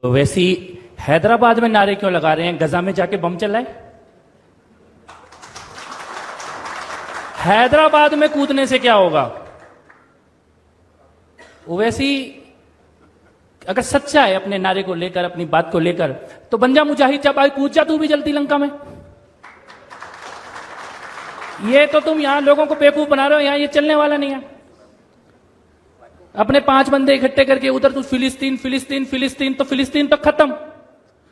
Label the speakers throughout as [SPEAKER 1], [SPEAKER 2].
[SPEAKER 1] तो वैसे ही हैदराबाद में नारे क्यों लगा रहे हैं, गजा में जाके बम चलाए? हैदराबाद में कूदने से क्या होगा? वैसी अगर सच्चा है अपने नारे को लेकर, अपनी बात को लेकर, तो बन जा मुजाहिद, जब आई कूद जा तू भी जलती लंका में। ये तो तुम यहां लोगों को बेवकूफ बना रहे हो, यहां ये चलने वाला नहीं है। अपने 5 बंदे इकट्ठे करके उधर तू फिलिस्तीन फिलिस्तीन फिलिस्तीन, तो फिलिस्तीन तो खत्म,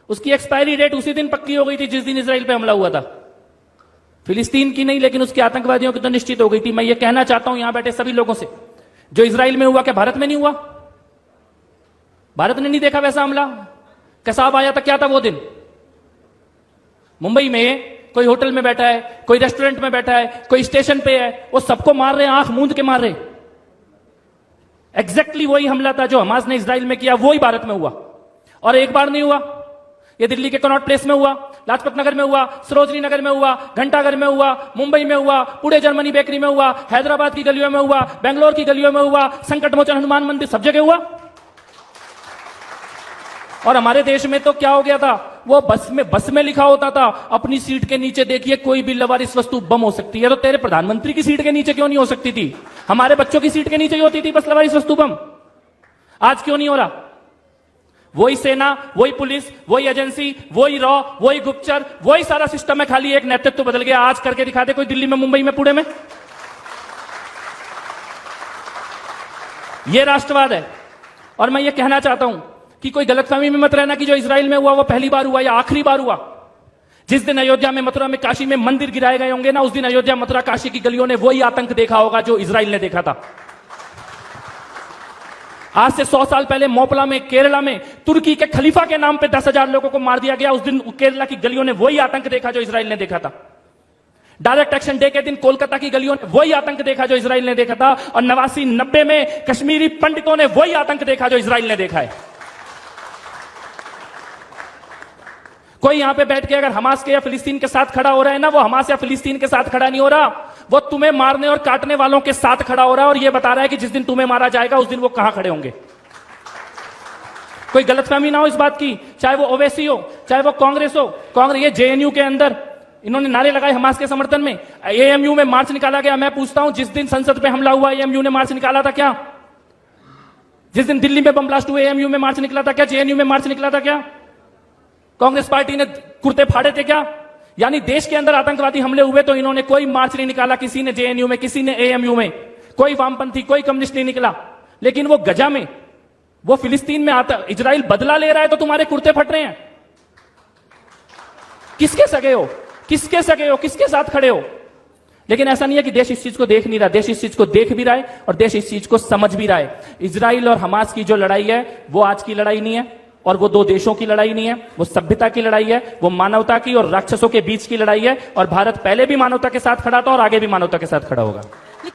[SPEAKER 1] उसकी एक्सपायरी डेट उसी दिन पक्की हो गई थी जिस दिन इजराइल पे हमला हुआ था। फिलिस्तीन की नहीं, लेकिन उसके आतंकवादियों की तो निश्चित हो गई थी। मैं ये कहना चाहता हूं यहां बैठे सभी लोगों से, जो इजराइल में हुआ क्या भारत में नहीं हुआ? भारत ने नहीं देखा वैसा हमला? कसाब आया था, क्या था वो दिन? मुंबई में कोई होटल में बैठा है, कोई रेस्टोरेंट में बैठा है, कोई स्टेशन पे है, वो सबको मार रहे हैं, आंख मूंद के मार रहे। एग्जैक्टली वही हमला था जो हमास ने इजराइल में किया, वही भारत में हुआ। और एक बार नहीं हुआ, ये दिल्ली के कनॉट प्लेस में हुआ, लाजपत नगर में हुआ, सरोजनी नगर में हुआ, घंटाघर में हुआ, मुंबई में हुआ, पुणे जर्मनी बेकरी में हुआ, हैदराबाद की गलियों में हुआ, बेंगलोर की गलियों में हुआ, संकट मोचन हनुमान मंदिर, सब जगह हुआ। और हमारे देश में तो क्या हो गया था, वो बस में लिखा होता था अपनी सीट के नीचे देखिए कोई भी लवारिस वस्तु बम हो सकती है। तो तेरे प्रधानमंत्री की सीट के नीचे क्यों नहीं हो सकती थी? हमारे बच्चों की सीट के नीचे ही होती थी बस लवारिस वस्तु बम। आज क्यों नहीं हो रहा? वही सेना, वही पुलिस, वही एजेंसी, वही रॉ, वही गुप्तचर, वही सारा सिस्टम है, खाली एक नेतृत्व बदल गया। आज करके दिखा दे कोई दिल्ली में, मुंबई में, पुणे में। यह राष्ट्रवाद है। और मैं ये कहना चाहता हूं कि कोई गलतफहमी में मत रहना कि जो इजराइल में हुआ वो पहली बार हुआ या आखिरी बार हुआ। जिस दिन अयोध्या में, मथुरा में, काशी में मंदिर गिराए गए होंगे ना, उस दिन अयोध्या, मथुरा, काशी की गलियों ने वही आतंक देखा होगा जो इजराइल ने देखा था। आज से 100 साल पहले मोपला में, केरला में, तुर्की के खलीफा के नाम पे 10,000 लोगों को मार दिया गया। उस दिन केरला की गलियों ने वही आतंक देखा जो इजराइल ने देखा था। डायरेक्ट एक्शन डे के दिन कोलकाता की गलियों ने वही आतंक देखा जो इजराइल ने देखा था। और 89-90 में कश्मीरी पंडितों ने वही आतंक देखा जो इजराइल ने देखा है। कोई यहां पे बैठ के अगर हमास के या फिलिस्तीन के साथ खड़ा हो रहा है ना, वो हमास या फिलिस्तीन के साथ खड़ा नहीं हो रहा, वो तुम्हें मारने और काटने वालों के साथ खड़ा हो रहा है। और ये बता रहा है कि जिस दिन तुम्हें मारा जाएगा उस दिन वो कहां खड़े होंगे। कोई गलतफहमी ना हो इस बात की, चाहे वो ओवैसी हो, चाहे वो कांग्रेस हो। कांग्रेस, ये जेएनयू के अंदर इन्होंने नारे लगाए हमास के समर्थन में, एएमयू में मार्च निकाला गया। मैं पूछता हूं, जिस दिन संसद पे हमला हुआ एएमयू ने मार्च निकाला था क्या? जिस दिन दिल्ली में बम ब्लास्ट हुए एएमयू में मार्च निकला था क्या? जेएनयू में मार्च निकला था क्या? कांग्रेस पार्टी ने कुर्ते फाड़े थे क्या? यानी देश के अंदर आतंकवादी हमले हुए तो इन्होंने कोई मार्च नहीं निकाला, किसी ने जेएनयू में, किसी ने एएमयू में, कोई वामपंथी, कोई कम्युनिस्ट नहीं निकला। लेकिन वो गजा में, वो फिलिस्तीन में आता इजराइल बदला ले रहा है तो तुम्हारे कुर्ते फट रहे हैं। किसके सगे हो? किसके सगे हो? किसके साथ खड़े हो? लेकिन ऐसा नहीं है कि देश इस चीज को देख नहीं रहा, देश इस चीज को देख भी रहा है और देश इस चीज को समझ भी रहा है। इजराइल और हमास की जो लड़ाई है वो आज की लड़ाई नहीं है, और वो 2 देशों की लड़ाई नहीं है, वो सभ्यता की लड़ाई है, वो मानवता की और राक्षसों के बीच की लड़ाई है। और भारत पहले भी मानवता के साथ खड़ा था और आगे भी मानवता के साथ खड़ा होगा।